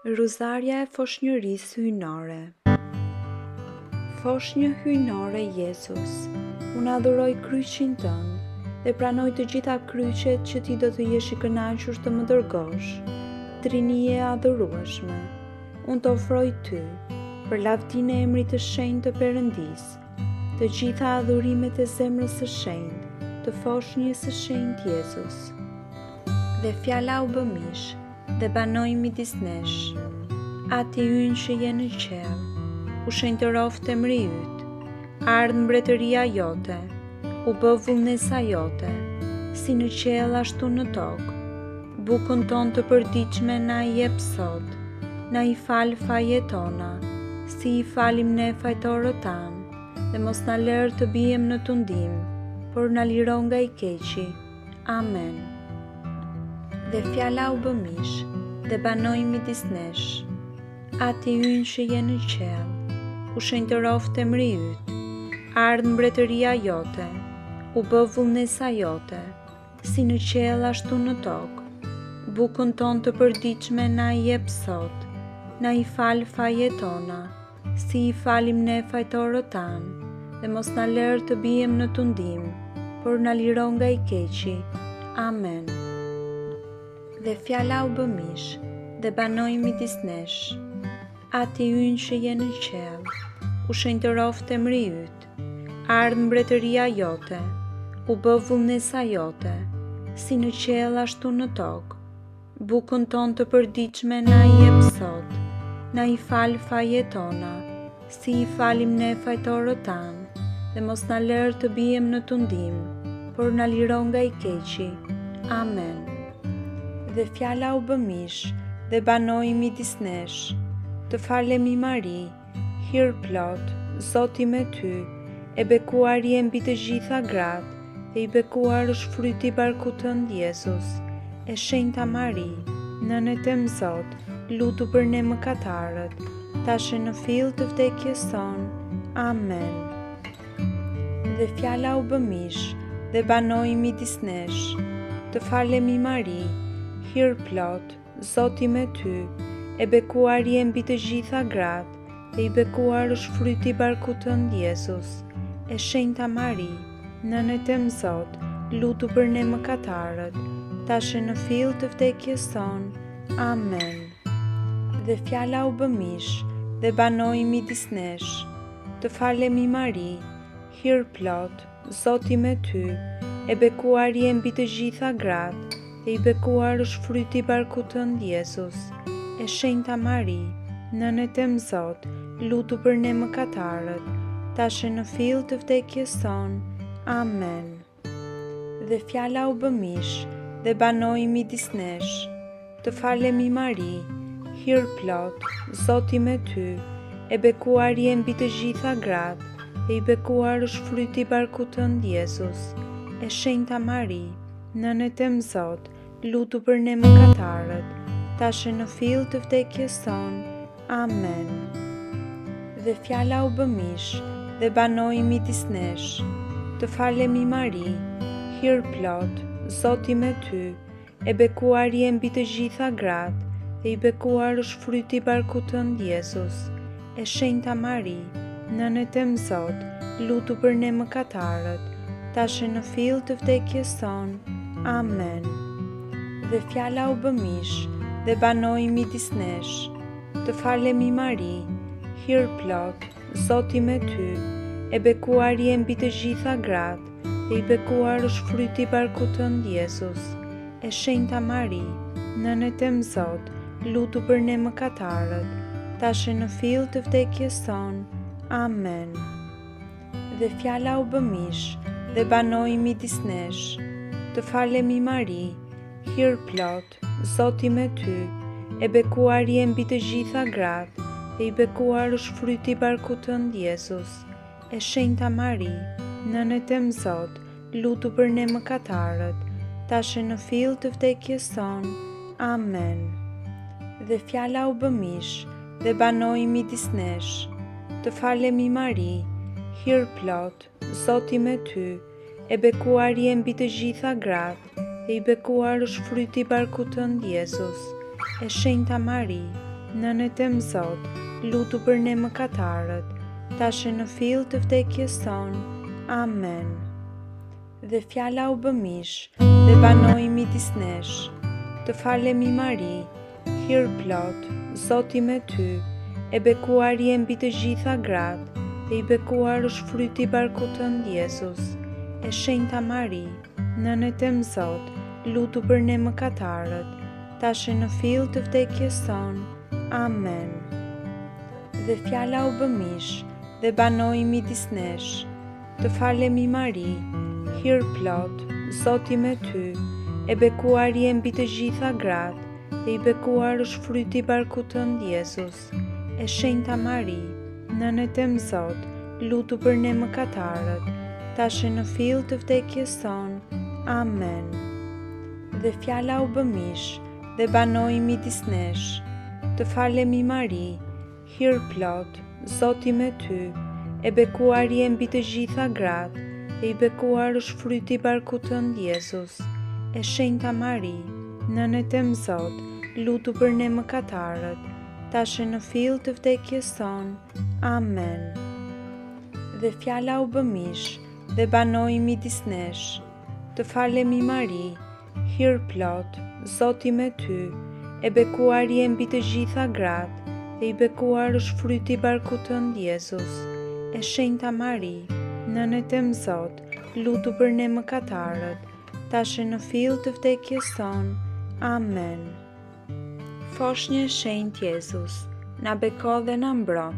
Ruzarja e foshnjërisë hyjnore. Foshnjë hyjnore Jezus, unë adhuroj kryqin tënd dhe pranoj të gjitha kryqet që ti do të jesh i kënaqur të më dërgosh. Trinije e adhurueshme, unë të ofroj ty, për lavdinë e emrit të shenjtë të Perëndisë, të gjitha adhurimet e zemrës së shenjtë, të foshnjës së shenjtë Jezus. Dhe fjala u bë mish dhe banoi midis nesh. Ati ynë që je në qell, u shenjtëroft emri yt, ardh mbretëria jote, u bë vullnesa jote, si në qell ashtu në tokë. Bukën tonë të përditshme na i jep sot, na i fal fajet tona, si i falim ne fajtorët tanë, dhe mos na lër të bijem në tundim, por na liro nga i keqi. Amen. Dhe fjala u bë mish dhe banoi midis nesh. Ati ynë që je në qell, u shenjtëroft emri yt, ardh mbretëria jote, u bë vullnesa jote, si në qell ashtu në tokë. Bukën tonë të përditshme na i jep sot, na i fal fajet tona, si i falim ne fajtorët tanë, dhe mos na lër të bijem në tundim, por na liro nga i keqi. Amen. Dhe fjala u bë mish dhe banoi midis nesh. Ati ynë që je në qell, u shenjtëroft emri yt, ardh mbretëria jote, u bë vullnesa jote, si në qell ashtu në tokë. Bukën tonë të përditshme na i jep sot, na i fal fajet tona, si i falim ne fajtorët tanë, dhe mos na lër të bijem në tundim, por na liro nga i keqi. Amen. Dhe fjala u bë mish dhe banoi midis nesh. Të falemi Mari, hir plot, Zoti me ty, e bekuar je mbi të gjitha gratë, dhe i bekuar është fryti i barkut tënd Jezus. E shenjta Mari, nënë e tem Zot, lutu për ne mëkatarët, tash e në fill të vdekjes sonë. Amen. Dhe fjala u bë mish dhe banoi midis nesh. Të falemi Mari, hir plot, Zoti me ty, e bekuar je mbi të gjitha gratë, dhe i bekuar është fryti i barkut tënd Jezus. E shenjta Mari, nënë e tem Zot, lutu për ne mëkatarët, tash e në fill të vdekjes sonë. Amen. Dhe fjala u bë mish dhe banoi midis nesh. Të falemi Mari, hir plot, Zoti me ty, e bekuar je mbi të gjitha gratë, dhe i bekuar është fryti i barkut tënd Jezus. E shenjta Mari, nënë e tem Zot, lutu për ne mëkatarët, tash e në fill të vdekjes sonë. Amen. Dhe fjala u bë mish dhe banoi midis nesh. Të falemi Mari, hir plot, Zoti me ty, e bekuar je mbi të gjitha gratë, dhe i bekuar është fryti i barkut tënd Jezus. E shenjta Mari, nënë e tem Zot, lutu për ne mëkatarët, tash e në fill të vdekjes sonë. Amen. Dhe fjala u bë mish dhe banoi midis nesh. Të falemi Mari, hir plot, Zoti me ty, e bekuar je mbi të gjitha gratë, dhe i bekuar është fryti i barkut tënd Jezus. E shenjta Mari, nënë e tem Zot, lutu për ne mëkatarët, tash e në fill të vdekjes sonë. Amen. Dhe fjala u bë mish dhe banoi midis nesh. Të falemi Mari, hir plot, Zoti me ty, e bekuar je mbi të gjitha gratë, dhe i bekuar është fryti i barkut tënd Jezus. E shenjta Mari, nënë e tem Zot, lutu për ne mëkatarët, tash e në fill të vdekjes sonë. Amen. Dhe fjala u bë mish dhe banoi midis nesh. Të falemi Mari, hir plot, Zoti me ty, e bekuar je mbi të gjitha gratë, dhe i bekuar është fryti i barkut tënd Jezus. E shenjta Mari, nënë e tem Zot, lutu për ne mëkatarët, tash e në fill të vdekjes sonë. Amen. Dhe fjala u bë mish dhe banoi midis nesh. Të falemi Mari, hir plot, Zoti me ty, e bekuar je mbi të gjitha gratë, dhe i bekuar është fryti i barkut tënd Jezus. E shenjta Mari, Nënet e Zot, lutu për ne mëkatarët, tash e në fill të vdekjes tonë. Amen. Dhe fjala u bë mish dhe banoi midis nesh. Të falemi Mari, hir plot, Zoti me ty, e bekuar je mbi të gjitha gratë, dhe i bekuar është fryti i barkut tënd Jezus. E shenjta Mari, nënet e Zot, lutu për ne mëkatarët, tash e në fill të vdekjes tonë. Amen. Dhe fjala u bë mish dhe banoi midis nesh. Të falemi Mari, hir plot, Zoti me ty, e bekuar je mbi të gjitha gratë, dhe i bekuar është fryti i barkut tënd Jezus. E shenjta Mari, nënet e Zot, lutu për ne mëkatarët, tash e në fill të vdekjes tonë. Amen. Dhe fjala u bë mish dhe banoi midis nesh. Të falemi Mari, hir plot, Zoti me ty, e bekuar je mbi të gjitha gratë, dhe i bekuar është fryti i barkut tënd Jezus. E shenjta Mari, nënet e Zot, lutu për ne mëkatarët, tash e në fill të vdekjes tonë. Amen. Dhe fjala u bë mish dhe banoi midis nesh. Të falemi Mari, hir plot, Zoti me ty, e bekuar je mbi të gjitha gratë, dhe i bekuar është fryti i barkut tënd Jezus. E shenjta Mari, nënet e Zot, lutu për ne mëkatarët, tash e në fill të vdekjes tonë. Amen. Foshnjë e shenjtë Jezus, na beko dhe na mbro.